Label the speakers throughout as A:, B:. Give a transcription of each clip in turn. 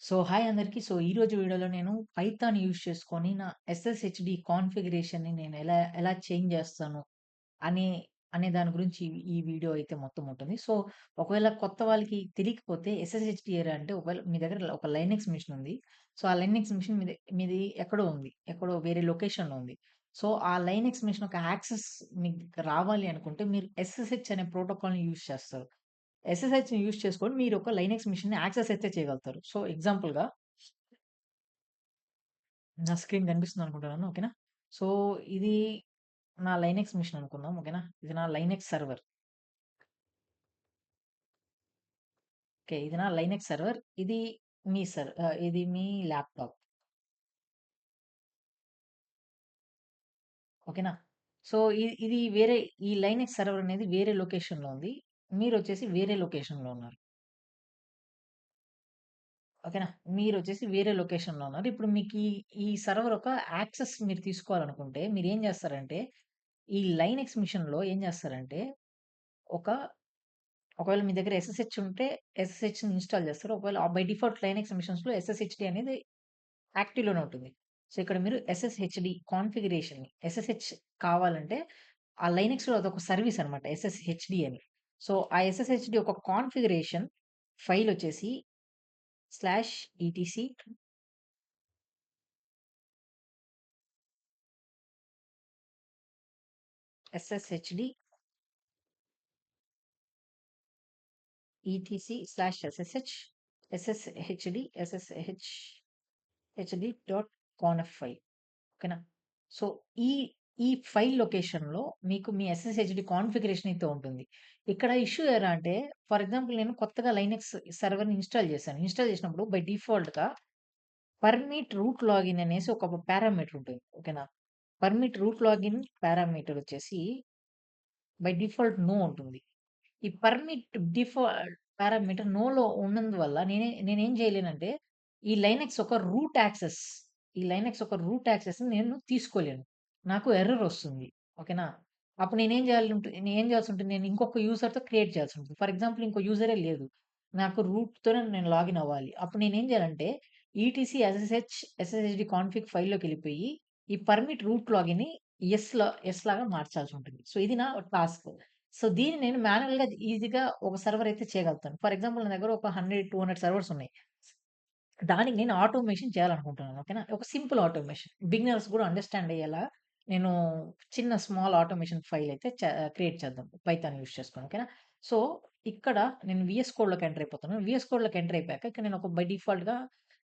A: Hi అందరికి. ఈరోజు వీడియోలో నేను పైథాన్ యూజ్ చేసుకొని నా ఎస్ఎస్‌హెచ్‌డి కాన్ఫిగరేషన్‌ని నేను ఎలా ఎలా చేంజ్ చేస్తాను అనే అనే దాని గురించి ఈ వీడియో అయితే మొత్తం ఉంటుంది. ఒకవేళ కొత్త వాళ్ళకి తెలియకపోతే ఎస్ఎస్‌హెచ్‌డి అంటే ఒకవేళ మీ దగ్గర ఒక లైనక్స్ మెషిన్ ఉంది. ఆ లైనక్స్ మెషిన్ మీది ఎక్కడో ఉంది. ఎక్కడో వేరే లొకేషన్‌లో ఉంది. ఆ లైనక్స్ మెషిన్ యొక్క యాక్సెస్ మీకు రావాలి అనుకుంటే మీరు ఎస్ఎస్‌హెచ్ అనే ప్రోటోకాల్‌ని యూజ్ చేస్తారు. ఎస్ఎస్‌హెచ్‌ని యూజ్ చేసుకొని మీరు ఒక లైనక్స్ మెషిన్‌ని యాక్సెస్ అయితే చేయగలుగుతారు. ఎగ్జాంపుల్‌గా నా స్క్రీన్ కనిపిస్తుంది అనుకుంటున్నాను. ఓకేనా? సో, ఇది నా లైనక్స్ మెషిన్ అనుకుందాం. ఓకేనా? ఇది నా లైనక్స్ సర్వర్. ఓకే. ఇది నా లైనక్స్ సర్వర్. ఇది మీ ల్యాప్‌టాప్. ఓకేనా? ఇది వేరే ఈ లైనక్స్ సర్వర్ అనేది వేరే లొకేషన్‌లో ఉంది. మీరొచ్చేసి వేరే లొకేషన్‌లో ఉన్నారు. ఓకేనా? మీరొచ్చేసి వేరే లొకేషన్‌లో ఉన్నారు. ఇప్పుడు ఈ సర్వర్ యొక్క యాక్సెస్ మీరు తీసుకోవాలనుకుంటే మీరేం చేస్తారంటే, ఈ లైనక్స్ మిషన్‌లో ఏం చేస్తారంటే, ఒక ఒకవేళ మీ దగ్గర ఎస్ఎస్‌హెచ్ ఉంటే ఎస్ఎస్‌హెచ్‌ని ఇన్‌స్టాల్ చేస్తారు. ఒకవేళ బై డిఫాల్ట్ లైనక్స్ మిషన్స్‌లో ఎస్ఎస్‌హెచ్‌డి అనేది యాక్టివ్‌లోనే ఉంటుంది. ఇక్కడ మీరు ఎస్ఎస్‌హెచ్‌డి కాన్ఫిగరేషన్‌ని ఎస్ఎస్‌హెచ్ కావాలంటే ఆ లైనక్స్‌లో అదొక సర్వీస్ అన్నమాట ఎస్ఎస్‌హెచ్‌డి అని. ఆ ఎస్ఎస్‌హెచ్‌డి ఒక కాన్ఫిగరేషన్ ఫైల్ వచ్చేసి /etc sshd etc/ssh sshd.conf file. ఓకేనా? సో, ఈ ఈ ఫైల్ లొకేషన్‌లో మీకు మీ ఎస్ఎస్‌హెచ్‌డి కాన్ఫిగరేషన్ అయితే ఉంటుంది. ఇక్కడ ఇష్యూ ఎలా అంటే, ఫర్ ఎగ్జాంపుల్ నేను కొత్తగా లైనక్స్ సర్వర్‌ని ఇన్‌స్టాల్ చేశాను. ఇన్‌స్టాల్ చేసినప్పుడు బై డిఫాల్ట్‌గా పర్మిట్ రూట్ లాగిన్ అనేసి ఒక పారామీటర్ ఉంటుంది. ఓకేనా? పర్మిట్ రూట్ లాగిన్ పారామీటర్ వచ్చేసి బై డిఫాల్ట్ నో ఉంటుంది. ఈ పర్మిట్ డిఫాల్ట్ పారామీటర్ నోలో ఉన్నందువల్ల నేనేం చేయలేనంటే, ఈ లైనక్స్ ఒక రూట్ యాక్సెస్ ఈ లైనక్స్ ఒక రూట్ యాక్సెస్‌ని నేను తీసుకోలేను. నాకు ఎర్రర్ వస్తుంది. ఓకేనా? అప్పుడు నేనేం చేయాల్సుంటుంది, నేను ఇంకొక యూజర్‌తో క్రియేట్ చేయాల్సుంటుంది. ఫర్ ఎగ్జాంపుల్ ఇంకో యూజరే లేదు. నాకు రూట్‌తోనే నేను లాగిన్ అవ్వాలి. అప్పుడు నేనేం చేయాలంటే ఈటీసీ ఎస్ఎస్‌హెచ్‌డి కాన్ఫిగ్ ఫైల్‌లోకెళ్ళిపోయి, ఈ పర్మిట్ రూట్ లాగిన్‌ని యెస్ లాగా మార్చాల్సుంటుంది. ఇది నా టాస్క్. దీన్ని నేను మాన్యుయల్‌గా ఈజీగా ఒక సర్వర్ అయితే చేయగలుగుతాను. ఫర్ ఎగ్జాంపుల్ నా దగ్గర ఒక 100, 200 సర్వర్స్ ఉన్నాయి. దానికి నేను ఆటోమేషన్ చేయాలనుకుంటున్నాను. ఓకేనా? ఒక సింపుల్ ఆటోమేషన్. బిగినర్స్ కూడా అండర్‌స్టాండ్ అయ్యేలా నేను చిన్న స్మాల్ ఆటోమేషన్ ఫైల్ అయితే క్రియేట్ చేద్దాం. పైథాన్ యూజ్ చేసుకొని. ఓకేనా? సో, ఇక్కడ నేను వీఎస్ కోడ్‌లోకి ఎంటర్ అయిపోతున్నాను. వీఎస్ కోడ్‌లోకి ఎంటర్ అయిపోయాక ఇక్కడ నేను ఒక బై డిఫాల్ట్‌గా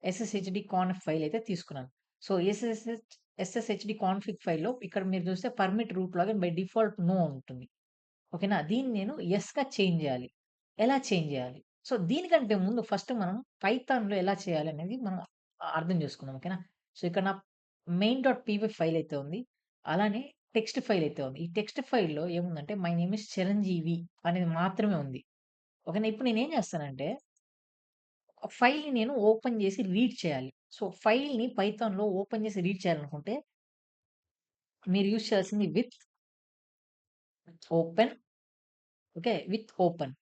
A: ఎస్ఎస్‌హెచ్‌డి కాన్ఫ్ ఫైల్ అయితే తీసుకున్నాను. సో, ఎస్ఎస్‌హెచ్‌డి కాన్ఫిగ్ ఫైల్‌లో ఇక్కడ మీరు చూస్తే permit root login by default no ఉంటుంది. ఓకేనా? దీన్ని నేను యెస్‌గా చేంజ్ జేయాలి. ఎలా చేంజ్ జేయాలి? దీనికంటే ముందు ఫస్ట్ మనం పైథాన్‌లో ఎలా చేయాలనేది మనం అర్థం జేసుకుందాం. ఓకేనా? ఇక్కడ నా మెయిన్.పీవై ఫైల్ అయితే ఉంది. అలానే టెక్స్ట్ ఫైల్ అయితే ఉంది. ఈ టెక్స్ట్ ఫైల్‌లో ఏముందంటే మై నేమ్ ఈస్ చిరంజీవి అనేది మాత్రమే ఉంది. ఓకేనా? ఇప్పుడు నేనేం జేస్తానంటే ఫైల్‌ని నేను ఓపెన్ జేసి రీడ్ చేయాలి. ఫైల్‌ని పైథాన్‌లో ఓపెన్ జేసి రీడ్ చేయాలనుకుంటే మీరు యూజ్ చేయాల్సింది ఓపెన్ ఓకే. ఓపెన్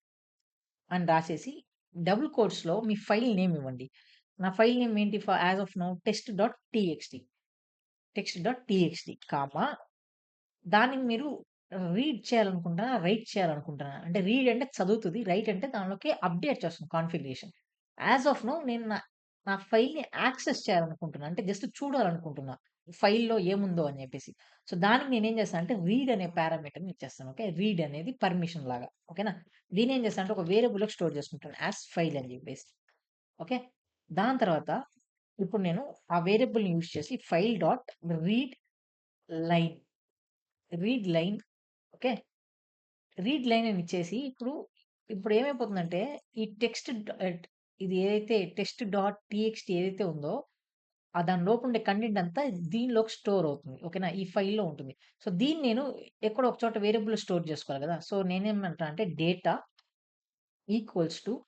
A: అని రాసేసి డబుల్ కోట్స్‌లో మీ ఫైల్ నేమ్ ఇవ్వండి. నా ఫైల్ నేమ్ ఏంటి యాస్ ఆఫ్ నౌ టెక్స్ట్.టీఎక్స్‌టీ కామా దాన్ని మీరు రీడ్ చేయాలనుకుంటున్నారా? రైట్ చేయాలనుకుంటున్నారా? అంటే రీడ్ అంటే చదువుతది. రైట్ అంటే దానిలోకి అప్‌డేట్ చేస్తుంది కాన్ఫిగరేషన్. యాస్ ఆఫ్ నౌ నేను నా ఫైల్‌ని యాక్సెస్ చేయాలనుకుంటున్నా. అంటే జస్ట్ చూడాలనుకుంటున్నా. ఫైల్‌లో ఏముందో అని చెప్పేసి. దానికి నేనేం చేస్తానంటే రీడ్ అనే పారామీటర్‌ని ఇచ్చేస్తాను. ఓకే. రీడ్ అనేది పర్మిషన్ లాగా. ఓకేనా? దీన్నేం చేస్తానంటే ఒక వేరియబుల్‌లో స్టోర్ చేసుకుంటాను. యాస్ ఫైల్ అని చెప్పేసి. ఓకే. దాని తర్వాత ఇప్పుడు నేను ఆ వేరియబుల్‌ని యూజ్ చేసి file dot read line, read line okay. Read line అని ఇచ్చేసి ఇప్పుడు ఏమైపోతుందంటే ఈ ఇది ఏదైతే టెక్స్ట్ డాట్ టీఎక్స్టీ ఏదైతే ఉందో దాని లోపల ఉండే కంటెంట్ అంతా దీనిలోకి స్టోర్ అవుతుంది. ఓకేనా? ఈ ఫైల్‌లో ఉంటుంది. దీన్ని నేను ఎక్కడో ఒక చోట వేరియబుల్‌లో స్టోర్ చేసుకోవాలి కదా! నేనేమంటా అంటే data equals to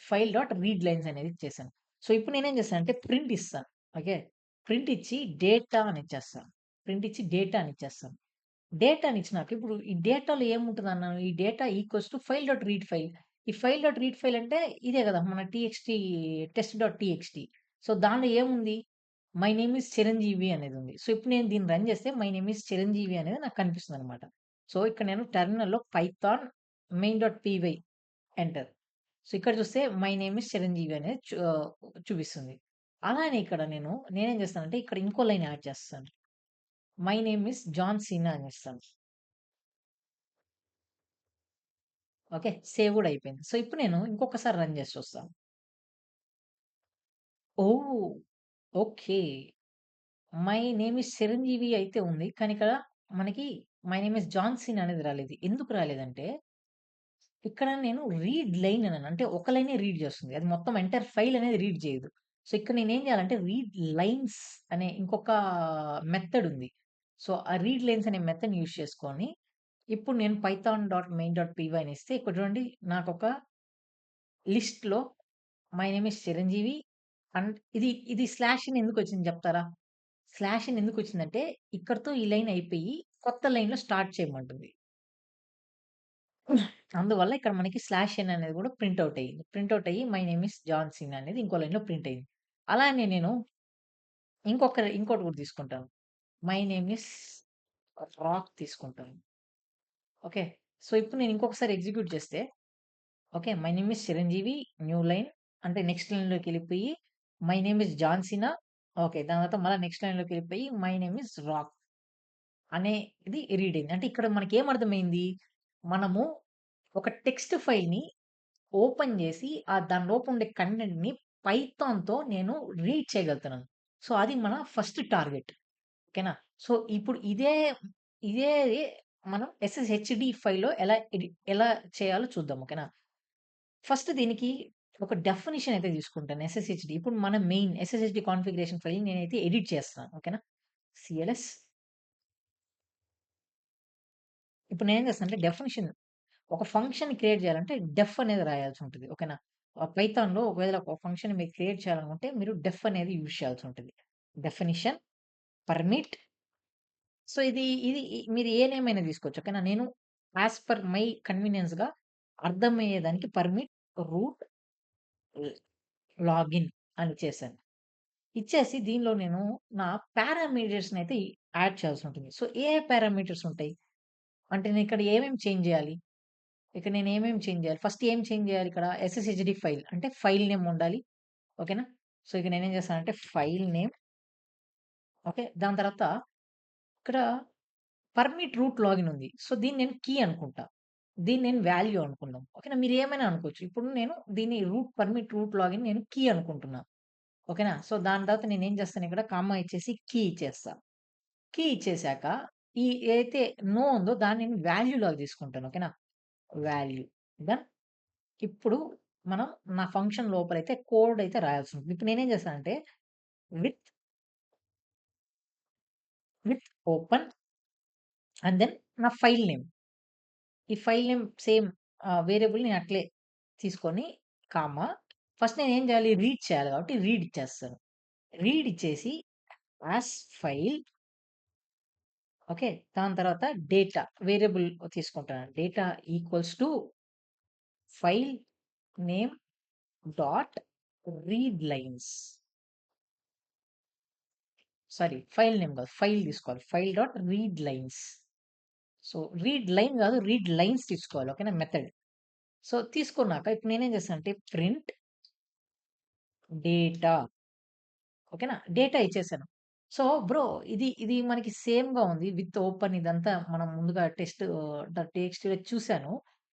A: file dot read lines అనేది ఇచ్చేసాను. ఇప్పుడు నేనేం చేస్తానంటే ప్రింట్ ఇస్తాను. ఓకే. ప్రింట్ ఇచ్చి డేటా అని ఇచ్చేస్తాను. ప్రింట్ ఇచ్చి డేటా అని ఇచ్చేస్తాను. డేటాని ఇచ్చినాక ఇప్పుడు ఈ డేటాలో ఏముంటదన్నాను? ఈ data equals to file dot read file. ఈ ఫైల్ డాట్ రీడ్ ఫైల్ అంటే ఇదే గదా! మన TXT test dot TXT. So, దానిలో ఏముంది? మై నేమ్ ఈస్ చిరంజీవి అనేదుంది. సో, ఇప్పుడు నేను దీన్ని రన్ చేస్తే మై నేమ్ ఈస్ చిరంజీవి అనేది నాకు కనిపిస్తుందనమాట. సో, ఇక్కడ నేను టెర్మినల్‌లో Python main dot PY enter. So, ఇక్కడ చూస్తే మై నేమ్ ఈస్ చిరంజీవి అనేది చూపిస్తుంది. అలానే ఇక్కడ నేనేం చేస్తానంటే ఇక్కడ ఇంకో లైన్ యాడ్ చేస్తాను. My name is John Cena అని ఇస్తాను. ఓకే. సేవ్ గూడా అయిపోయింది. సో, ఇప్పుడు నేను ఇంకొకసారి రన్ చేసి చూస్తాను. Oh! Okay. My name is Chiranjeevi అయితే ఉంది. కానీ ఇక్కడ మనకి my name is John Cena అనేది రాలేదు. ఎందుకు రాలేదంటే ఇక్కడ నేను రీడ్ లైన్ అన్నాను. అంటే ఒక లైనే రీడ్ చేస్తుంది. అది మొత్తం ఎంటైర్ ఫైల్ అనేది రీడ్ చేయదు. సో, ఇక్కడ నేనేం చేయాలంటే రీడ్ లైన్స్ అనే ఇంకొక మెథడ్ ఉంది. సో, ఆ రీడ్ లైన్స్ అనే మెథడ్‌ని యూజ్ చేసుకొని ఇప్పుడు నేను Python dot main dot py అని ఇస్తే ఇక్కడ చూడండి నాకొక లిస్ట్‌లో my name is Chiranjeevi and ఇది స్లాష్ ఇన్ ఎందుకొచ్చింది చెప్తారా? స్లాష్ ఇన్ ఎందుకొచ్చిందంటే ఇక్కడితో ఈ లైన్ అయిపోయి కొత్త లైన్‌లో స్టార్ట్ చేయమంటుంది. అందువల్ల ఇక్కడ మనకి స్లాష్ ఎన్ అనేది కూడా ప్రింట్ ఔట్ అయ్యింది. ప్రింట్ ఔట్ అయ్యి my name is John Cena అనేది ఇంకో లైన్‌లో ప్రింట్ అయింది. అలానే నేను ఇంకోటి కూడా తీసుకుంటాను. మై నేమ్ ఈస్ రాక్ తీసుకుంటాను. ఓకే. సో, ఇప్పుడు నేను ఇంకొకసారి ఎగ్జిక్యూట్ చేస్తే okay. My name is Chiranjeevi new line అంటే నెక్స్ట్ లైన్‌లోకెళ్ళిపోయి my name is John Cena okay. దాని తర్వాత మళ్ళా నెక్స్ట్ లైన్‌లోకెళ్ళిపోయి మై నేమ్ ఈస్ రాక్ అనేది రీడ్ అయింది. అంటే ఇక్కడ మనకేం అర్థమైంది? మనము ఒక టెక్స్ట్ ఫైల్‌ని ఓపెన్ జేసి దాని లోపల ఉండే కంటెంట్‌ని పైథాన్‌తో నేను రీడ్ చేయగలుగుతున్నాను. సో, అది మన ఫస్ట్ టార్గెట్. ఓకేనా? సో, ఇప్పుడు ఇదే మనం ఎస్ఎస్‌హెచ్‌డి ఫైల్‌లో ఎలా చేయాలో చూద్దాం. ఓకేనా? ఫస్ట్ దీనికి ఒక డెఫినిషన్ అయితే తీసుకుంటాను ఎస్ఎస్‌హెచ్‌డి. ఇప్పుడు మన మెయిన్ ఎస్ఎస్‌హెచ్‌డి కాన్ఫిగరేషన్ ఫైల్ నేనైతే ఎడిట్ చేస్తున్నాను. ఓకేనా? సీఎల్ఎస్ ఇప్పుడు నేనేం చేస్తానంటే డెఫినిషన్ ఒక ఫంక్షన్ క్రియేట్ చేయాలంటే డెఫ్ అనేది రాయాల్సి ఉంటది. ఓకేనా? పైథాన్‌లో ఒకవేళ ఒక ఫంక్షన్ మీరు క్రియేట్ చేయాలనుకుంటే మీరు డెఫ్ అనేది యూజ్ చేయాల్సి ఉంటది. డెఫినిషన్, పర్మిట్ సో, ఇది మీరు ఏ నేమ్ అయినా తీసుకోవచ్చు. ఓకేనా? నేను యాస్ పర్ మై కన్వీనియన్స్‌గా అర్థమయ్యేదానికి పర్మిట్ రూట్ ల్ లాగిన్ అని ఇచ్చేసాను. ఇచ్చేసి దీనిలో నేను నా పారామీటర్స్‌నయితే యాడ్ చేయాల్సి ఉంటుంది. సో, ఏ పారామీటర్స్ ఉంటాయి? అంటే నేను ఇక్కడ ఏమేమి చేంజ్ చేయాలి? ఇక్కడ నేను ఏమేమి చేంజ్ చేయాలి? ఫస్ట్ ఏం చేంజ్ చేయాలి ఇక్కడ? ఎస్ఎస్‌హెచ్‌డి ఫైల్ అంటే ఫైల్ నేమ్ ఉండాలి. ఓకేనా? సో, ఇక నేనేం చేస్తానంటే ఫైల్ నేమ్ ఓకే. దాని తర్వాత ఇక్కడ పర్మిట్ రూట్ లాగిన్ ఉంది. సో, దీన్ని నేను కీ అనుకుంటా. దీన్ని నేను వాల్యూ అనుకుందాం. ఓకేనా? మీరు ఏమైనా అనుకోవచ్చు. ఇప్పుడు నేను దీన్ని పర్మిట్ రూట్ లాగిన్ నేను కీ అనుకుంటున్నా. ఓకేనా? సో, దాని తర్వాత నేనేం చేస్తాను ఇక్కడ కామా ఇచ్చేసి కీ ఇచ్చేస్తా. కీ ఇచ్చేసాక ఏదైతే నో ఉందో దాన్ని నేను వాల్యూలాగా తీసుకుంటాను. ఓకేనా? వాల్యూ. డన్. ఇప్పుడు మనం నా ఫంక్షన్ లోపలైతే కోడ్ అయితే రాయాల్సి ఉంటుంది. ఇప్పుడు నేనేం చేస్తానంటే విత్ ఓపెన్ అండ్ దెన్ నా ఫైల్ నేమ్. ఈ ఫైల్ నేమ్ సేమ్ వేరియబుల్ నేను అట్లే తీసుకొని కామా ఫస్ట్ నేనేం చేయాలి? రీడ్ చేయాలి కాబట్టి రీడ్ ఇచ్చేస్తాను. రీడ్ ఇచ్చేసి యాస్ ఫైల్ ఓకే. దాని తర్వాత డేటా వేరియబుల్ తీసుకుంటాను. Data equals to file name dot read lines. Sorry file name కాదు. ఫైల్ తీసుకోవాలి. File dot read lines. So, read line కాదు. రీడ్ లైన్స్ తీసుకోవాలి. ఓకేనా? మెథడ్. సో, తీసుకున్నాక ఇప్పుడు నేనేం చేస్తానంటే ప్రింట్ డేటా ఓకేనా? డేటా ఇచ్చేసాను. సో, బ్రో ఇది మనకి సేమ్‌గా ఉంది. విత్ ఓపెన్ ఇదంతా మనం ముందుగా టీఎక్స్‌టీలో చూసాను.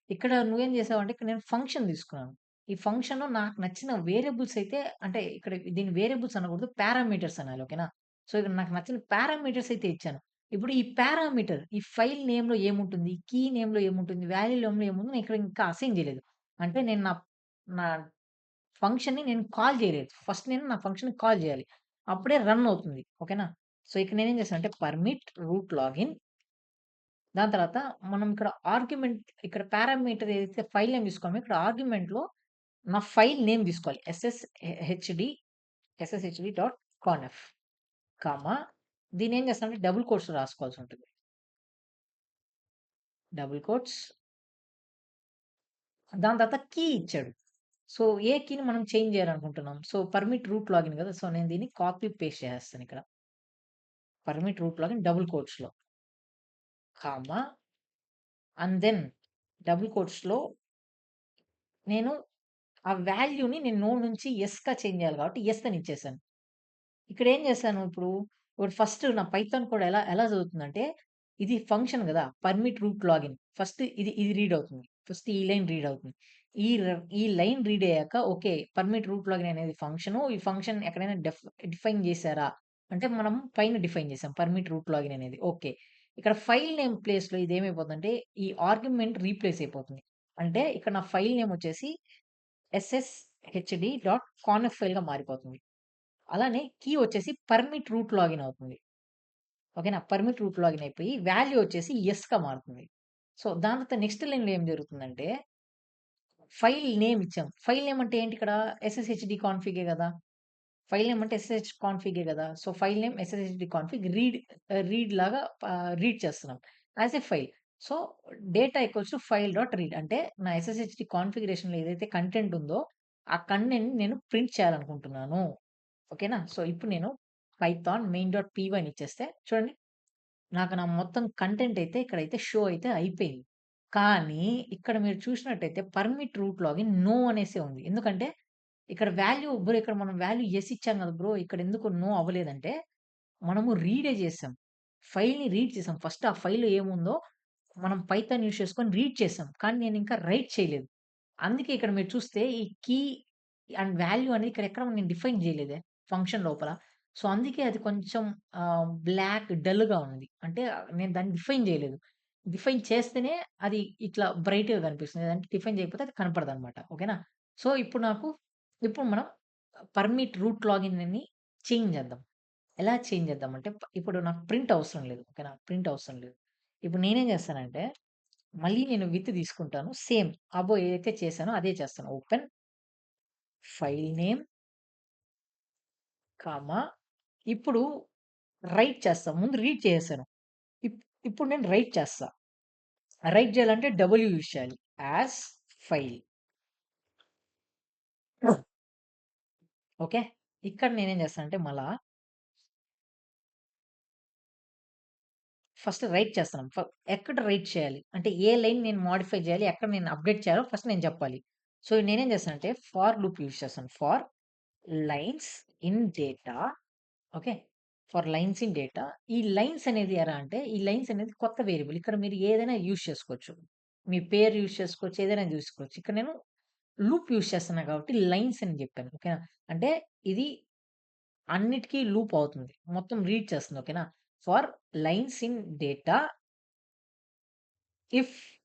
A: ఇక్కడ నువ్వేం చేసావంటే ఇక్కడ నేను ఫంక్షన్ తీసుకున్నాను. ఈ ఫంక్షన్‌లో నాకు నచ్చిన వేరియబుల్స్ అయితే అంటే ఇక్కడ దీన్ని వేరియబుల్స్ అనకూడదు. పారామీటర్స్ అనాలి. ఓకేనా? సో, ఇక్కడ నాకు నచ్చిన పారామీటర్స్ అయితే ఇచ్చాను. ఇప్పుడు ఈ పారామీటర్ ఈ ఫైల్ నేమ్‌లో ఏముంటుంది? కీ నేమ్‌లో ఏముంటుంది? వాల్యూ నేమ్‌లో ఏముంది? నేను ఇక్కడ ఇంకా అసైన్ చేయలేదు. అంటే నేను నా ఫంక్షన్‌ని నేను కాల్ చేయలేదు. ఫస్ట్ నేను నా ఫంక్షన్‌ని కాల్ చేయాలి. అప్పుడే రన్ అవుతుంది. ఓకేనా? సో, ఇక్కడ నేనేం చేశానంటే పర్మిట్ రూట్ లాగిన్ దాని తర్వాత మనం ఇక్కడ ఆర్గ్యుమెంట్ ఇక్కడ పారామీటర్ ఏదైతే ఫైల్ నేమ్ తీసుకోమో ఇక్కడ ఆర్గ్యుమెంట్‌లో నా ఫైల్ నేమ్ తీసుకోవాలి. ఎస్ఎస్‌హెచ్‌డి డాట్ కాన్ఫ్ కామా దీన్నేం చేస్తానంటే డబుల్ కోట్స్‌లో రాసుకోవాల్సి ఉంటుంది. డబుల్ కోట్స్ దాని తర్వాత కీ ఇచ్చాడు. సో, ఏ కీని మనం చేంజ్ చేయాలనుకుంటున్నాం. సో, పర్మిట్ రూట్ లాగిన్ కదా! సో, నేను దీన్ని కాపీ పేస్ట్ చేసేస్తాను ఇక్కడ. పర్మిట్ రూట్ లాగిన్ డబుల్ కోట్స్‌లో, కామా అండ్ దెన్ డబుల్ కోట్స్‌లో నేను ఆ వాల్యూని నేను నో నుంచి యెస్‌గా చేంజ్ చేయాలి కాబట్టి యెస్ అని ఇచ్చేసాను. ఇక్కడేం చేశాను ఇప్పుడు ఫస్ట్ నా పైథాన్ కోడ్ ఎలా ఎలా చదువుతుందంటే, ఇది ఫంక్షన్ గదా! Permit root login. ఫస్ట్ ఇది రీడ్ అవుతుంది. ఫస్ట్ ఈ లైన్ రీడ్ అవుతుంది. ఈ లైన్ రీడ్ అయ్యాక ఓకే. పర్మిట్ రూట్ లాగిన్ అనేది ఫంక్షను. ఈ ఫంక్షన్ ఎక్కడైనా డిఫైన్ చేశారా? అంటే మనం పైన డిఫైన్ చేసాం. పర్మిట్ రూట్ లాగిన్ అనేది. ఓకే. ఇక్కడ ఫైల్ నేమ్ ప్లేస్‌లో ఇదేమైపోతుందంటే, ఈ ఆర్గ్యుమెంట్ రీప్లేస్ అయిపోతుంది. అంటే ఇక్కడ నా ఫైల్ నేమ్ వచ్చేసి sshd.conf ఫైల్‌గా మారిపోతుంది. అలానే కీ వచ్చేసి పర్మిట్ రూట్ లాగిన్ అవుతుంది. ఓకేనా? పర్మిట్ రూట్ లాగిన్ అయిపోయి వాల్యూ వచ్చేసి యెస్‌గా మారుతుంది. సో, దాని తర్వాత నెక్స్ట్ లైన్‌లో ఏం జరుగుతుందంటే ఫైల్ నేమ్ ఇచ్చాం. ఫైల్ నేమ్ అంటే ఏంటి ఇక్కడ? ఎస్ఎస్‌హెచ్‌డి కాన్ఫిగే గదా! ఫైల్ నేమ్ అంటే ఎస్ఎస్‌హెచ్ కాన్ఫిగే గదా! So, file name SSHD config read లాగా రీడ్ చేస్తున్నాం. As a file. So, data equals to file dot read అంటే నా ఎస్ఎస్‌హెచ్‌డి కాన్ఫిగరేషన్‌లో ఏదైతే కంటెంట్ ఉందో, ఆ కంటెంట్‌ని నేను ప్రింట్ చేయాలనుకుంటున్నాను. ఓకేనా? సో, ఇప్పుడు నేను పైథాన్ మెయిన్ డాట్ పీ అని ఇచ్చేస్తే చూడండి. నాకు నా మొత్తం కంటెంట్ అయితే ఇక్కడైతే షో అయితే అయిపోయింది. కానీ ఇక్కడ మీరు చూసినట్టయితే పర్మిట్ రూట్ లాగిన్ నో అనేసే ఉంది. ఎందుకంటే ఇక్కడ వాల్యూ బ్రో ఇక్కడ మనం వాల్యూ యెస్ ఇచ్చాం కదా బ్రో! ఇక్కడ ఎందుకు నో అవ్వలేదంటే మనము రీడే చేసాం. ఫైల్‌ని రీడ్ చేసాం. ఫస్ట్ ఆ ఫైల్‌లో ఏముందో మనం పైథాన్ యూజ్ చేసుకొని రీడ్ చేసాం. కానీ నేను ఇంకా రైట్ చేయలేదు. అందుకే ఇక్కడ మీరు చూస్తే ఈ కీ అండ్ వాల్యూ అనేది ఇక్కడ ఎక్కడ నేను డిఫైన్ చేయలేదే ఫంక్షన్ లోపల. సో, అందుకే అది కొంచెం బ్లాక్ డల్‌గా ఉంది. అంటే నేను దాన్ని డిఫైన్ చేయలేదు. డిఫైన్ చేస్తేనే అది ఇట్లా బ్రైట్‌గా కనిపిస్తుంది. లేదంటే డిఫైన్ చేయకపోతే అది కనపడదనమాట. ఓకేనా? సో, ఇప్పుడు మనం పర్మిట్ రూట్ లాగిన్ అని చేంజ్ చేద్దాం. ఎలా చేంజ్ చేద్దామంటే ఇప్పుడు నాకు ప్రింట్ అవసరం లేదు. ఓకేనా? ప్రింట్ అవసరం లేదు. ఇప్పుడు నేనేం చేస్తానంటే మళ్ళీ నేను విత్ తీసుకుంటాను. సేమ్ అబోవ్ ఏదైతే చేశానో అదే చేస్తాను. ఓపెన్ ఫైల్ నేమ్, కామా ఇప్పుడు రైట్ చేస్తా. ముందు రీడ్ చేసేసాను. ఇప్ ఇప్పుడు నేను రైట్ చేస్తా. రైట్ చేయాలంటే డబ్ల్యూ యూజ్ చేయాలి. As file. ఓకే. ఇక్కడ నేనేం చేస్తానంటే మళ్ళా ఫస్ట్ రైట్ చేస్తున్నాం. ఎక్కడ రైట్ చేయాలి? అంటే ఏ లైన్ నేను మోడిఫై చేయాలి? ఎక్కడ నేను అప్‌డేట్ చేయాలో ఫస్ట్ నేను చెప్పాలి. సో, నేనేం చేస్తానంటే ఫార్ లూప్ యూజ్ చేస్తాను. For lines in data okay. For lines in data. ఈ లైన్స్ అనేది ఎలా అంటే, ఈ లైన్స్ అనేది కొత్త వేరియబుల్. ఇక్కడ మీరు ఏదైనా యూజ్ చేసుకోవచ్చు. మీ పేరు యూజ్ చేసుకోవచ్చు. ఏదైనా చూసుకోవచ్చు. ఇక్కడ నేను లూప్ యూజ్ చేస్తున్నా కాబట్టి లైన్స్ అని చెప్పాను. ఓకేనా? అంటే ఇది అన్నిటికి లూప్ అవుతుంది. మొత్తం రీడ్ చేస్తుంది. ఓకేనా? For lines in data if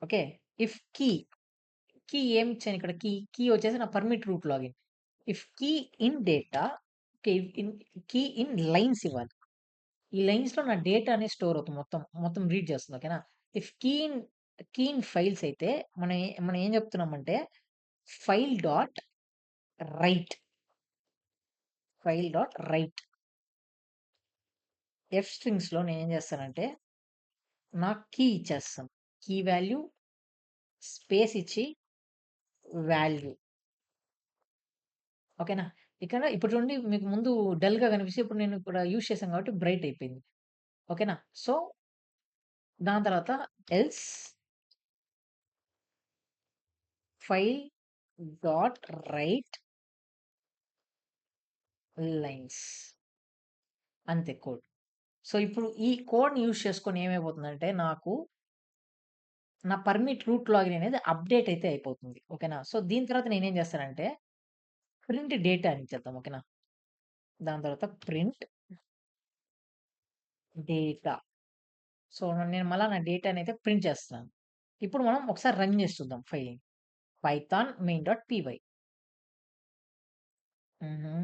A: okay. If key ఏమిచ్చాను ఇక్కడ కీ వచ్చేసి నా permit root login. If key in data okay. In key in lines ఇవ్వాలి. ఈ లైన్స్‌లో నా డేటా అనేది స్టోర్ అవుతుంది మొత్తం. మొత్తం రీడ్ చేస్తుంది. ఓకేనా? ఇఫ్ కీ ఇన్ ఫైల్స్ అయితే మనం ఏం చెప్తున్నామంటే file dot write, file dot write. F స్ట్రింగ్స్‌లో నేనేం చేస్తానంటే నా కీ ఇచ్చేస్తాను. కీ వాల్యూ స్పేస్ ఇచ్చి వాల్యూ. ఓకేనా? ఇప్పుడు చూడండి మీకు ముందు డల్‌గా కనిపిస్తే ఇప్పుడు నేను ఇక్కడ యూజ్ చేశాను కాబట్టి బ్రైట్ అయిపోయింది. ఓకేనా? సో, దాని తర్వాత else file dot right lines అంతే కోడ్. సో, ఇప్పుడు ఈ కోడ్‌ని యూజ్ చేసుకొని ఏమైపోతుందంటే నాకు నా పర్మిట్ రూట్ లాగిన్ అనేది అప్‌డేట్ అయితే అయిపోతుంది. ఓకేనా? సో, దీని తర్వాత నేనేం చేస్తానంటే ప్రింట్ డేటా అని ఇచ్చేద్దాం. ఓకేనా? దాని తర్వాత ప్రింట్ డేటా. సో, నేను మళ్ళా నా డేటానైతే ప్రింట్ చేస్తున్నాను. ఇప్పుడు మనం ఒకసారి రన్ చేసి చూద్దాం ఫైల్‌ని. Python main dot P Y. హుహు.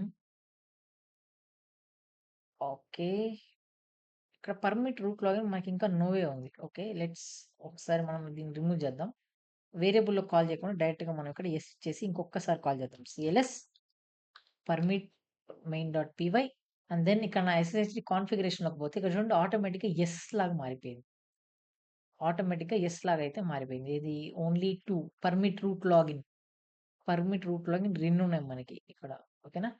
A: ఓకే. ఇక్కడ పర్మిట్ రూట్ లాగిన్ మనకింకా నోవే ఉంది. ఓకే. ఒకసారి మనం దీన్ని రిమూవ్ చేద్దాం. వేరియబుల్‌లో కాల్ చేయకుండా డైరెక్ట్‌గా మనం ఇక్కడ యెస్ ఇచ్చేసి ఇంకొక్కసారి కాల్ చేద్దాం. CLS permit main dot PY and then ఇక్కడ నా ఎస్ఎస్‌హెచ్‌డి కాన్ఫిగరేషన్‌లోకి పోతే ఇక్కడ చూడండి ఆటోమేటిక్‌గా యెస్ లాగా మారిపోయింది. ఆటోమేటిక్‌గా యెస్ లాగా అయితే మారిపోయింది. ఏది only 2 permit root login. Permit root login 2 ఉన్నాయి మనకి ఇక్కడ. ఓకేనా?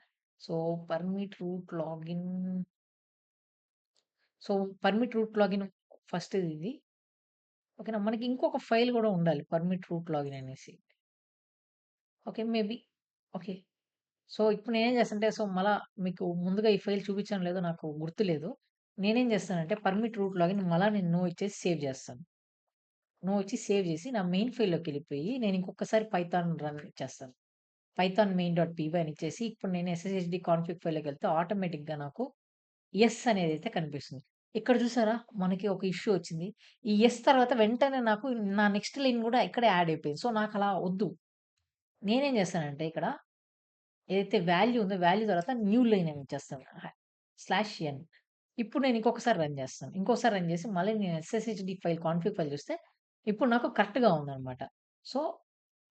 A: So, permit root login so, permit root login ఫస్ట్‌దిది. ఓకేనా? మనకి ఇంకొక ఫైల్ గూడా ఉండాలి. పర్మిట్ రూట్ లాగిన్ అనేసి. ఓకే. Maybe okay. సో, ఇప్పుడు నేనేం చేస్తానంటే మళ్ళా మీకు ముందుగా ఈ ఫైల్ చూపించానో లేదో నాకు గుర్తులేదు. నేనేం చేస్తానంటే పర్మిట్ రూట్ లాగిన్ మళ్ళా నేను నో ఇచ్చేసి సేవ్ చేస్తాను. నో ఇచ్చి సేవ్ చేసి నా మెయిన్ ఫైల్‌లోకెళ్ళిపోయి నేను ఇంకొకసారి పైథాన్ రన్ చేస్తాను. పైథాన్ మెయిన్ డాట్ పీవై అని ఇచ్చేసి ఇప్పుడు నేను ఎస్ఎస్‌హెచ్‌డి కాన్ఫిగ్ ఫైల్‌లోకెళ్తే ఆటోమేటిక్‌గా నాకు యెస్ అనేదైతే కనిపిస్తుంది. ఇక్కడ చూసారా? మనకి ఒక ఇష్యూ వచ్చింది. ఈ యెస్ తర్వాత వెంటనే నాకు నా నెక్స్ట్ లైన్ గూడా ఇక్కడే యాడ్ అయిపోయింది. సో, నాకలా వద్దు. నేనేం చేస్తానంటే ఇక్కడ ఏదైతే వాల్యూ ఉందో వాల్యూ తర్వాత న్యూ లైన్ అని ఇచ్చేస్తాను. Slash n. ఇప్పుడు నేను ఇంకొకసారి రన్ చేస్తాను. ఇంకోసారి రన్ చేసి మళ్ళీ నేను ఎస్ఎస్‌హెచ్‌డి ఫైల్ కాన్ఫిగ్ ఫైల్ చూస్తే ఇప్పుడు నాకు కరెక్ట్‌గా ఉందన్నమాట. సో,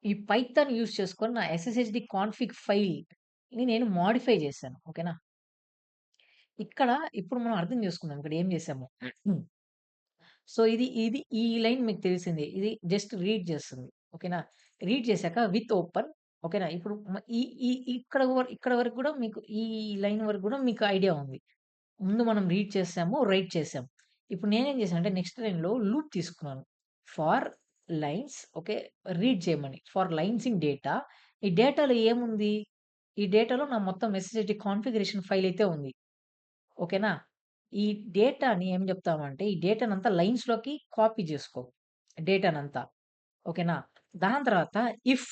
A: ఈ పైథాన్ యూజ్ చేసుకొని నా ఎస్ఎస్‌హెచ్‌డి కాన్ఫిగ్ ఫైల్‌ని నేను మోడిఫై చేశాను. ఓకేనా? ఇక్కడ ఇప్పుడు మనం అర్థం చేసుకుందాం. ఇక్కడ ఏం చేసామో. సో, ఇది ఈ లైన్ మీకు తెలిసిందే. ఇది జస్ట్ రీడ్ చేస్తుంది. ఓకేనా? రీడ్ చేశాక విత్ ఓపెన్ ఓకేనా? ఇప్పుడు ఈ ఈ ఇక్కడ వరకు కూడా మీకు ఈ లైన్ వరకు కూడా మీకు ఐడియా ఉంది. ముందు మనం రీడ్ చేసాము, రైట్ చేసాము. ఇప్పుడు నేనేం చేశానంటే నెక్స్ట్ లైన్‌లో లూప్ తీసుకున్నాను. For lines okay. రీడ్ చేయమని. For lines in data. ఈ డేటాలో ఏముంది? ఈ డేటాలో నా మొత్తం ఎస్ఎస్‌హెచ్‌డి కాన్ఫిగరేషన్ ఫైల్ అయితే ఉంది. ఓకేనా? ఈ డేటాని ఏం జెప్తామంటే, ఈ డేటానంతా లైన్స్‌లోకి కాపీ జేసుకో. డేటానంతా. ఓకేనా? దాని తర్వాత ఇఫ్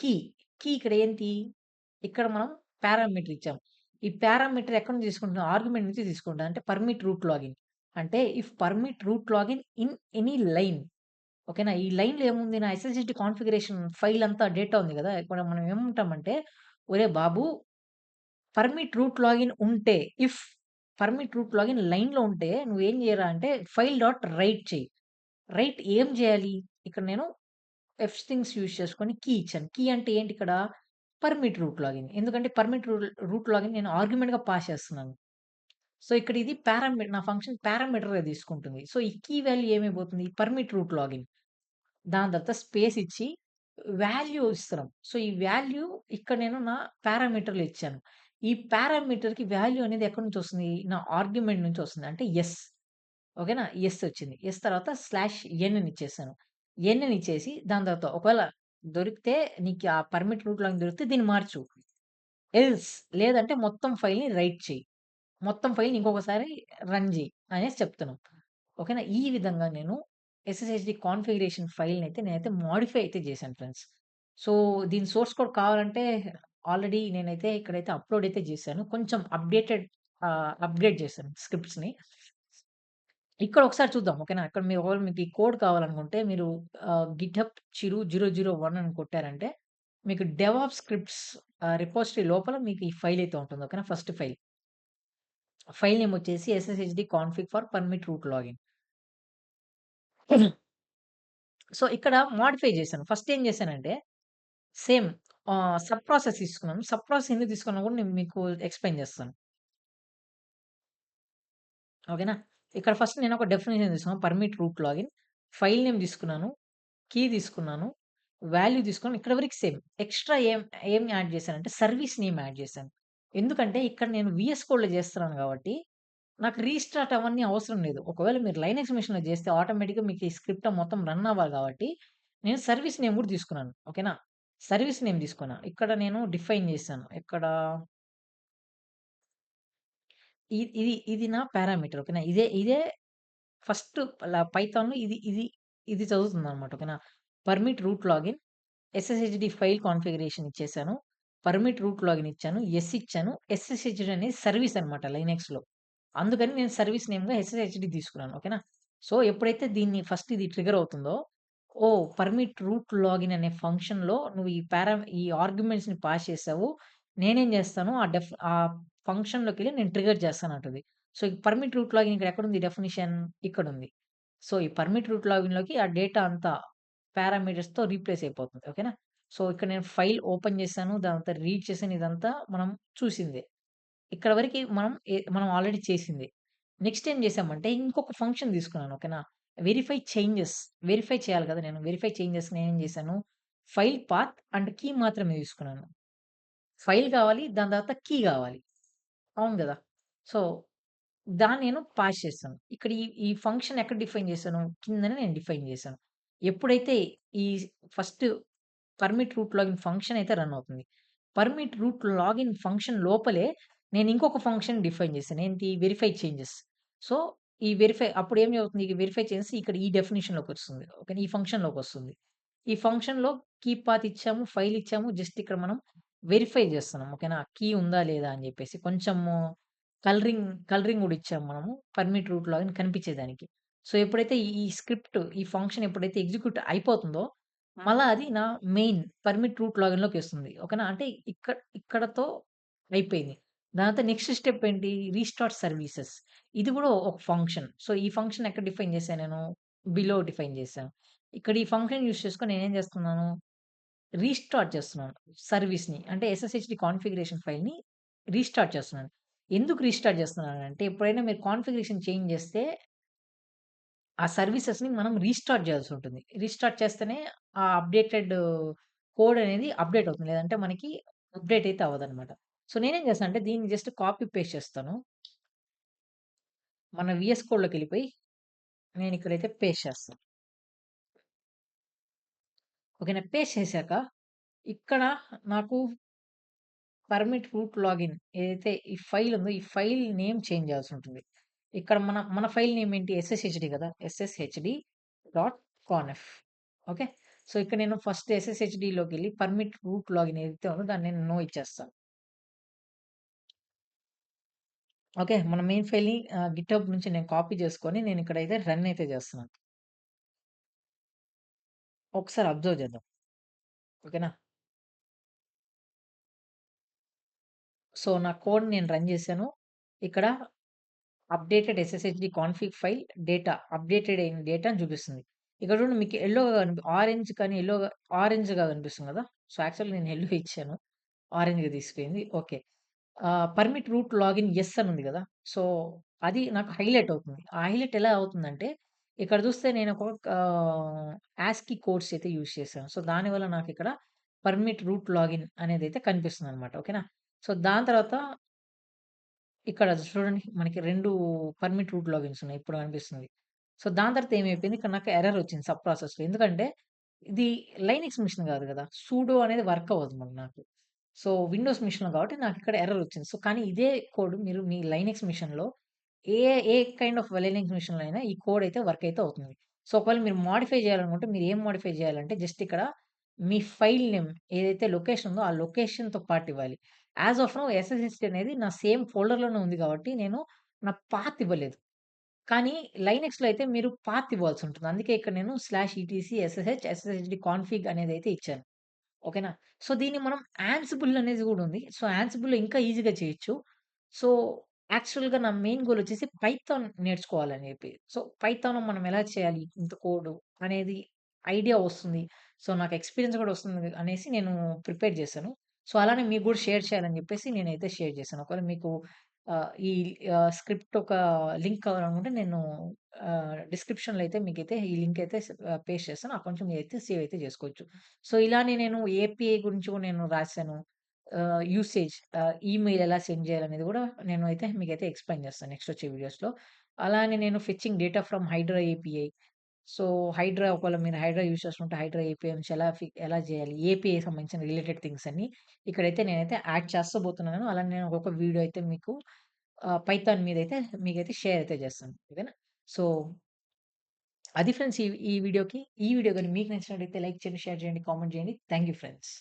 A: కీ, కీ ఇక్కడ ఏంటి? ఇక్కడ మనం పారామీటర్ ఇచ్చాం. ఈ పారామీటర్ ఎక్కడి నుంచి తీసుకుంటున్నాం? ఆర్గ్యుమెంట్ నుంచి తీసుకుంటాం. అంటే పర్మిట్ రూట్ లాగిన్. అంటే if permit root login in any line. ఓకేనా? ఈ లైన్‌లో ఏముంది? నా ఎస్ఎస్‌హెచ్‌డి కాన్ఫిగరేషన్ ఫైల్ అంతా డేటా ఉంది గదా! ఇక్కడ మనం ఏమంటామంటే, ఒరేయ్ బాబు పర్మిట్ రూట్ లాగిన్ ఉంటే, ఇఫ్ పర్మిట్ రూట్ లాగిన్ లైన్‌లో ఉంటే నువ్వేం జేయరా అంటే ఫైల్ డాట్ రైట్ చెయి. రైట్ ఏం జేయాలి? ఇక్కడ నేను ఎఫ్ స్ట్రింగ్స్ యూజ్ చేసుకొని కీ ఇచ్చాను. కీ అంటే ఏంటి ఇక్కడ? Permit root login. ఎందుకంటే పర్మిట్ రూట్ లాగిన్ నేను ఆర్గ్యుమెంట్‌గా పాస్ చేస్తున్నాను. సో, ఇక్కడ ఇది నా ఫంక్షన్ పారామీటర్‌గా తీసుకుంటుంది. సో, ఈ కీ వాల్యూ ఏమైపోతుంది? Permit root login. దాని తర్వాత స్పేస్ ఇచ్చి వాల్యూ ఇస్తున్నాం. సో, ఈ వాల్యూ ఇక్కడ నేను నా పారామీటర్‌లో ఇచ్చాను. ఈ పారామీటర్‌కి వాల్యూ అనేది ఎక్కడి నుంచి వస్తుంది? నా ఆర్గ్యుమెంట్ నుంచి వస్తుంది. అంటే యెస్. ఓకేనా? యెస్ వచ్చింది. యెస్ తర్వాత స్లాష్ ఎన్ అని ఇచ్చేసాను. ఎన్ అని ఇచ్చేసి దాని తర్వాత ఒకవేళ దొరికితే నీకు ఆ పర్మిట్ రూట్ లాగిన్ దొరికితే దీన్ని మార్చు. ఎల్స్ లేదంటే మొత్తం ఫైల్‌ని రైట్ చెయి. మొత్తం ఫైల్‌ని ఇంకొకసారి రన్ జెయి అనేసి చెప్తున్నాం. ఓకేనా? ఈ విధంగా నేను ఎస్ఎస్‌హెచ్‌డి కాన్ఫిగరేషన్ ఫైల్‌నయితే నేనైతే మోడిఫై అయితే చేశాను ఫ్రెండ్స్. సో, దీని సోర్స్ కోడ్ కావాలంటే ఆల్రెడీ నేనైతే ఇక్కడైతే అప్‌లోడ్ అయితే చేశాను. కొంచెం అప్‌గ్రేడ్ చేశాను స్క్రిప్ట్స్‌ని. ఇక్కడ ఒకసారి చూద్దాం. ఓకేనా? ఇక్కడ మీరు ఒకవేళ మీకు ఈ కోడ్ కావాలనుకుంటే మీరు గిట్‌హబ్ చిరు 001 అని కొట్టారంటే మీకు డెవాప్స్ స్క్రిప్ట్స్ రిపోజిటరీ లోపల మీకు ఈ ఫైల్ అయితే ఉంటుంది. ఓకేనా? First file. ఫైల్ నేమ్ వచ్చేసి SSHD config for permit root login. So, ఇక్కడ మోడిఫై చేశాను. ఫస్ట్ ఏం చేశానంటే సేమ్ సబ్ ప్రాసెస్ తీసుకున్నాను. సబ్ ప్రాసెస్ ఎందుకు తీసుకున్నానో కూడా నేను మీకు ఎక్స్‌ప్లెయిన్ చేస్తాను. ఓకేనా? ఇక్కడ ఫస్ట్ నేను ఒక డెఫినిషన్ తీసుకున్నాను. Permit root login. File name తీసుకున్నాను. కీ తీసుకున్నాను. వాల్యూ తీసుకొని ఇక్కడ వరకు సేమ్. ఎక్స్‌ట్రా ఏం యాడ్ చేశానంటే సర్వీస్ నేమ్ యాడ్ చేశాను. ఎందుకంటే ఇక్కడ నేను వీఎస్ కోడ్‌లో చేస్తున్నాను కాబట్టి నాకు రీస్టార్ట్ అవన్నీ అవసరం లేదు. ఒకవేళ మీరు లైనక్స్ మెషిన్‌లో చేస్తే ఆటోమేటిక్‌గా మీకు ఈ స్క్రిప్ట్ మొత్తం రన్ అవ్వాలి కాబట్టి, నేను సర్వీస్ నేమ్ కూడా తీసుకున్నాను. ఓకేనా? సర్వీస్ నేమ్ తీసుకున్నా. ఇక్కడ నేను డిఫైన్ చేశాను. ఇక్కడ ఇది నా పారామీటర్ ఓకేనా? ఇదే ఫస్ట్ పైథాన్‌లో ఇది చదువుతుందన్నమాట. ఓకేనా? Permit root login SSHD file configuration ఇచ్చేసాను. పర్మిట్ రూట్ లాగిన్ ఇచ్చాను. యెస్ ఇచ్చాను. ఎస్ఎస్‌హెచ్‌డి అనేది సర్వీస్ అన్నమాట లైనక్స్‌లో. అందుకని నేను సర్వీస్ నేమ్‌గా ఎస్ఎస్‌హెచ్‌డి తీసుకున్నాను. ఓకేనా? సో, ఎప్పుడైతే దీన్ని ఫస్ట్ ఇది ట్రిగ్గర్ అవుతుందో, ఓహ్! పర్మిట్ రూట్ లాగిన్ అనే ఫంక్షన్‌లో నువ్వు ఈ ఆర్గ్యుమెంట్స్‌ని పాస్ చేసావు. నేనేం చేస్తాను ఆ ఫంక్షన్‌లోకెళ్ళి నేను ట్రిగ్గర్ చేస్తానంటది. సో, ఈ పర్మిట్ రూట్ లాగిన్ ఇక్కడ ఎక్కడుంది డెఫినిషన్ ఇక్కడుంది. సో, ఈ పర్మిట్ రూట్ లాగిన్‌లోకి ఆ డేటా అంతా పారామీటర్స్‌తో రీప్లేస్ అయిపోతుంది. ఓకేనా? సో, ఇక్కడ నేను ఫైల్ ఓపెన్ చేశాను. దానంతా రీడ్ చేశాను. ఇదంతా మనం చూసిందే. ఇక్కడ వరకి మనం ఆల్రెడీ చేసిందే. నెక్స్ట్ ఏం చేసామంటే ఇంకొక ఫంక్షన్ తీసుకున్నాను. ఓకేనా? వెరిఫై చేంజెస్ వెరిఫై చేయాలి కదా! నేను వెరిఫై చేంజెస్ నేనేం చేశాను, ఫైల్ పాత్ అండ్ కీ మాత్రమే తీసుకున్నాను. ఫైల్ కావాలి. దాని తర్వాత కీ కావాలి. అవును గదా! సో, దాన్ని నేను పాస్ చేశాను. ఇక్కడ ఈ ఫంక్షన్ ఎక్కడ డిఫైన్ చేశాను? కిందనే నేను డిఫైన్ చేశాను. ఎప్పుడైతే ఈ first permit root login function అయితే రన్ అవుతుంది. పర్మిట్ రూట్ లాగిన్ ఫంక్షన్ లోపలే నేను ఇంకొక ఫంక్షన్ డిఫైన్ చేశాను. ఏంటి? Verify changes. సో, ఈ వెరిఫై అప్పుడేం అవుతుంది? ఈ వెరిఫై చేంజెస్ ఇక్కడ ఈ డెఫినిషన్‌లోకొస్తుంది. ఓకేనా? ఈ ఫంక్షన్‌లోకొస్తుంది. ఈ ఫంక్షన్‌లో కీ పాత్ ఇచ్చాము, ఫైల్ ఇచ్చాము. జస్ట్ ఇక్కడ మనం వెరిఫై చేస్తున్నాం. ఓకేనా? కీ ఉందా? లేదా? అని జెప్పేసి కొంచెము కలరింగ్ గూడా ఇచ్చాము మనము. పర్మిట్ రూట్ లాగిన్ కనిపించేదానికి. సో, ఎప్పుడైతే ఈ స్క్రిప్ట్, ఈ ఫంక్షన్ ఎప్పుడైతే ఎగ్జిక్యూట్ అయిపోతుందో, మళ్ళా అది నా మెయిన్ పర్మిట్ రూట్ లాగిన్‌లోకొస్తుంది. ఓకేనా? అంటే ఇక్కడతో అయిపోయింది. దాని తర్వాత నెక్స్ట్ స్టెప్ ఏంటి? Restart services. ఇది గూడా ఒక ఫంక్షన్. సో, ఈ ఫంక్షన్ ఎక్కడ డిఫైన్ చేశాను నేను? బిలో డిఫైన్ చేశాను. ఇక్కడ ఈ ఫంక్షన్ యూజ్ చేసుకొని నేనేం చేస్తున్నాను? రీస్టార్ట్ చేస్తున్నాను సర్వీస్‌ని. అంటే ఎస్ఎస్‌హెచ్‌డి కాన్ఫిగరేషన్ ఫైల్‌ని రీస్టార్ట్ చేస్తున్నాను. ఎందుకు రీస్టార్ట్ చేస్తున్నానంటే, ఎప్పుడైనా మీరు కాన్ఫిగరేషన్ చేంజ్ చేస్తే, ఆ సర్వీసెస్‌ని మనం రీస్టార్ట్ చేయాల్సుంటుంది. రీస్టార్ట్ చేస్తేనే ఆ అప్‌డేటెడ్ కోడ్ అనేది అప్‌డేట్ అవుతుంది. లేదంటే మనకి అప్‌డేట్ అయితే అవ్వదనమాట. సో, నేనేం చేస్తానంటే దీన్ని జస్ట్ కాపీ పేస్ట్ చేస్తాను. మన వీఎస్ కోడ్‌లోకెళ్ళిపోయి నేనిక్కడైతే పేస్ట్ చేస్తాను. ఓకేనా? పేస్ట్ చేశాక ఇక్కడ నాకు పర్మిట్ రూట్ లాగిన్ ఏదైతే ఈ ఫైల్ ఉందో, ఈ ఫైల్ నేమ్ చేంజ్ చేయాల్సుంటుంది. ఇక్కడ మన ఫైల్ నేమ్ ఏంటి? ఎస్ఎస్‌హెచ్‌డి కదా! ఎస్ఎస్‌హెచ్‌డి డాట్ కాన్ఫ్. ఓకే. సో, ఇక్కడ నేను ఫస్ట్ ఎస్ఎస్‌హెచ్‌డిలోకెళ్ళి పర్మిట్ రూట్ లాగిన్ ఏదైతే ఉందో దాన్ని నేను నో ఇచ్చేస్తాను. ఓకే. మన మెయిన్ ఫైల్‌ని గిట్‌హబ్ నుంచి నేను కాపీ చేసుకొని నేను ఇక్కడైతే రన్ అయితే చేస్తున్నాను. ఒకసారి అబ్జర్వ్ చేద్దాం. ఓకేనా? సో, నా కోడ్‌ని నేను రన్ చేశాను. ఇక్కడ updated SSHD config file data updated అయిన డేటా అని చూపిస్తుంది. ఇక్కడ చూడండి మీకు యెల్లోగా ఆరెంజ్ కానీ యెల్లోగా ఆరెంజ్‌గా కనిపిస్తుంది కదా! సో, యాక్చువల్లీ నేను యెల్లో ఇచ్చాను. ఆరెంజ్‌గా తీసిపోయింది. Okay. Permit root login yes అని ఉంది గదా! సో, అది నాకు హైలైట్ అవుతుంది. ఆ హైలైట్ ఎలా అవుతుందంటే, ఇక్కడ చూస్తే నేను ఒక యాస్కీ కోడ్స్ అయితే యూజ్ చేశాను. సో, దానివల్ల నాకిక్కడ పర్మిట్ రూట్ లాగిన్ అనేదైతే కనిపిస్తుందనమాట. ఓకేనా? సో, దాని తర్వాత ఇక్కడ చూడండి మనకి 2 పర్మిట్ రూట్ లాగిన్స్ ఉన్నాయి. ఇప్పుడు కనిపిస్తుంది. సో, దాని తర్వాత ఏమైపోయింది ఇక్కడ నాకు ఎర్రర్ వచ్చింది సబ్ ప్రాసెస్‌లో. ఎందుకంటే ఇది లైనక్స్ మిషన్ కాదు కదా! సూడో అనేది వర్క్ అవ్వదు మరి నాకు. సో, విండోస్ మిషన్‌లో కాబట్టి నాకిక్కడ ఎర్రర్ వచ్చింది. సో, కానీ ఇదే కోడ్ మీరు మీ లైనక్స్ మిషన్‌లో ఏ ఏ కైండ్ ఆఫ్ లైనక్స్ మిషన్‌లో అయినా ఈ కోడ్ అయితే వర్క్ అయితే అవుతుంది. సో, ఒకవేళ మీరు మోడిఫై చేయాలనుకుంటే మీరు ఏం మోడిఫై చేయాలంటే జస్ట్ ఇక్కడ మీ ఫైల్ నేమ్ ఏదైతే లొకేషన్ ఉందో ఆ లొకేషన్‌తో పాటు ఇవ్వాలి. యాస్ ఆఫ్ నౌ ఎస్ఎస్ఎస్‌డి అనేది నా సేమ్ ఫోల్డర్‌లోనే ఉంది కాబట్టి నేను నా పాత్ ఇవ్వలేదు. కానీ లైనక్స్‌లో అయితే మీరు పాత్ ఇవ్వాల్సుంటుంది. అందుకే ఇక్కడ నేను /etc/ssh/sshd config అనేదైతే ఇచ్చాను. ఓకేనా? సో, దీన్ని మనం యాన్సిబుల్ అనేది గూడా ఉంది. సో, యాన్సిబుల్‌లో ఇంకా ఈజీగా చేయొచ్చు. సో, యాక్చువల్‌గా నా మెయిన్ గోల్ వచ్చేసి పైథాన్ నేర్చుకోవాలని జెప్పి. సో, పైథాన్‌లో మనం ఎలా చేయాలి ఇంత కోడ్ అనేది ఐడియా వస్తుంది. సో, నాకు ఎక్స్‌పీరియన్స్ గూడా వస్తుంది అనేసి నేను ప్రిపేర్ చేశాను. సో, అలానే మీకు గూడా షేర్ చేయాలని జెప్పేసి నేనైతే షేర్ చేశాను. ఒకవేళ మీకు ఈ స్క్రిప్ట్ ఒక లింక్ కావాలనుకుంటే నేను డిస్క్రిప్షన్‌లో అయితే మీకైతే ఈ లింక్ అయితే పేస్ట్ చేస్తాను. అక్కడి నుంచి మీరైతే సేవ్ అయితే చేసుకోవచ్చు. సో, ఇలానే నేను ఏపీఐ గురించి కూడా నేను రాసాను. యూసేజ్ ఈమెయిల్ ఎలా సెండ్ చేయాలనేది కూడా నేను అయితే మీకైతే ఎక్స్‌ప్లెయిన్ చేస్తాను నెక్స్ట్ వచ్చే వీడియోస్‌లో. అలానే నేను fetching data from Hydra API. So, Hydra ఒకవేళ మీరు హైడ్రా యూజ్ చేస్తుంటే హైడ్రా ఏపీఐ నుంచి ఎలా చేయాలి? ఏపీఐ సంబంధించిన రిలేటెడ్ థింగ్స్ అన్నీ ఇక్కడైతే నేనైతే యాడ్ చేస్తబోతున్నాను. అలానే నేను ఒక్కొక్క వీడియో అయితే మీకు పైథాన్ మీదైతే మీకైతే షేర్ అయితే చేస్తాను. ఓకేనా? సో, అది ఫ్రెండ్స్ ఈ ఈ వీడియోకి. ఈ వీడియో గాని మీకు నచ్చినట్టయితే లైక్ చేయండి, షేర్ చేయండి, కామెంట్ చేయండి. Thank you friends.